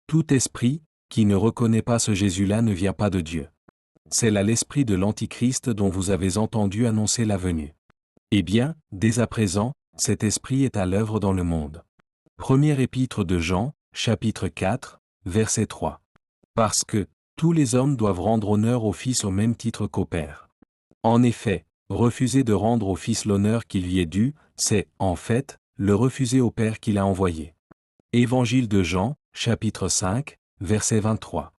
Tout esprit, qui ne reconnaît pas ce Jésus-là ne vient pas de Dieu. C'est là l'esprit de l'Antichrist dont vous avez entendu annoncer la venue. Eh bien, dès à présent, cet esprit est à l'œuvre dans le monde. Première épître de Jean, chapitre 4, verset 3. Parce que, tous les hommes doivent rendre honneur au Fils au même titre qu'au Père. En effet, refuser de rendre au Fils l'honneur qui lui est dû, c'est, en fait, le refuser au Père qui l'a envoyé. Évangile de Jean, chapitre 5, verset 23.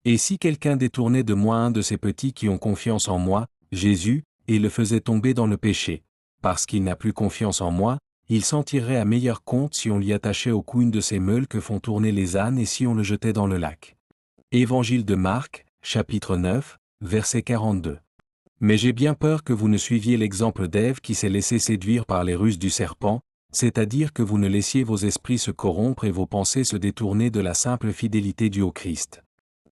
Et si quelqu'un détournait de moi un de ces petits qui ont confiance en moi, Jésus, et le faisait tomber dans le péché, parce qu'il n'a plus confiance en moi, il s'en tirerait à meilleur compte si on lui attachait au cou une de ces meules que font tourner les ânes et si on le jetait dans le lac. Évangile de Marc, chapitre 9, verset 42. Mais j'ai bien peur que vous ne suiviez l'exemple d'Ève qui s'est laissée séduire par les ruses du serpent, c'est-à-dire que vous ne laissiez vos esprits se corrompre et vos pensées se détourner de la simple fidélité due au Christ.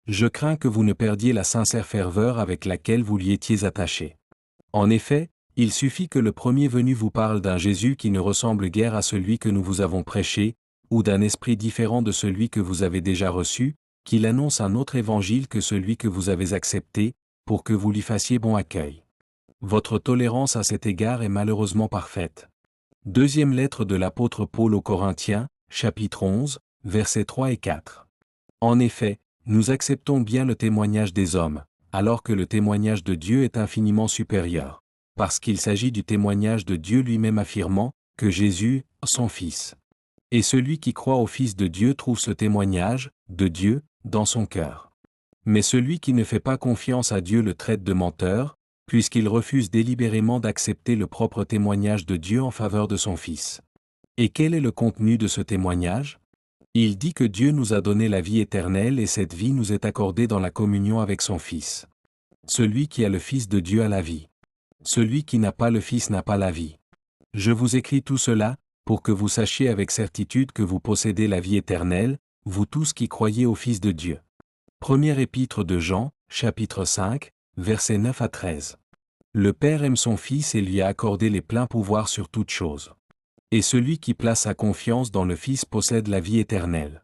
Je crains que vous ne perdiez la sincère ferveur avec laquelle vous l'y étiez attaché. En effet, il suffit que le premier venu vous parle d'un Jésus qui ne ressemble guère à celui que nous vous avons prêché, ou d'un esprit différent de celui que vous avez déjà reçu, qu'il annonce un autre évangile que celui que vous avez accepté, pour que vous lui fassiez bon accueil. Votre tolérance à cet égard est malheureusement parfaite. Deuxième lettre de l'apôtre Paul aux Corinthiens, chapitre 11, versets 3 et 4. En effet, nous acceptons bien le témoignage des hommes, alors que le témoignage de Dieu est infiniment supérieur, parce qu'il s'agit du témoignage de Dieu lui-même affirmant que Jésus, son Fils. Et celui qui croit au Fils de Dieu trouve ce témoignage, de Dieu, dans son cœur. Mais celui qui ne fait pas confiance à Dieu le traite de menteur, puisqu'il refuse délibérément d'accepter le propre témoignage de Dieu en faveur de son Fils. Et quel est le contenu de ce témoignage ? Il dit que Dieu nous a donné la vie éternelle et cette vie nous est accordée dans la communion avec son Fils. Celui qui a le Fils de Dieu a la vie. Celui qui n'a pas le Fils n'a pas la vie. Je vous écris tout cela, pour que vous sachiez avec certitude que vous possédez la vie éternelle, vous tous qui croyez au Fils de Dieu. Première épître de Jean, chapitre 5, versets 9 à 13. Le Père aime son Fils et lui a accordé les pleins pouvoirs sur toutes choses. Et celui qui place sa confiance dans le Fils possède la vie éternelle.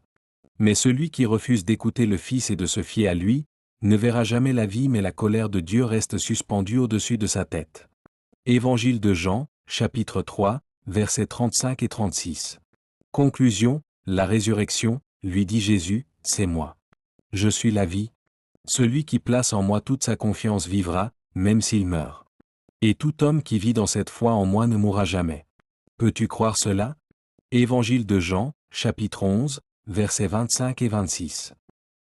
Mais celui qui refuse d'écouter le Fils et de se fier à lui, ne verra jamais la vie mais la colère de Dieu reste suspendue au-dessus de sa tête. Évangile de Jean, chapitre 3, versets 35 et 36. Conclusion, la résurrection, lui dit Jésus, c'est moi. Je suis la vie. Celui qui place en moi toute sa confiance vivra, même s'il meurt. Et tout homme qui vit dans cette foi en moi ne mourra jamais. Peux-tu croire cela ? Évangile de Jean, chapitre 11, versets 25 et 26.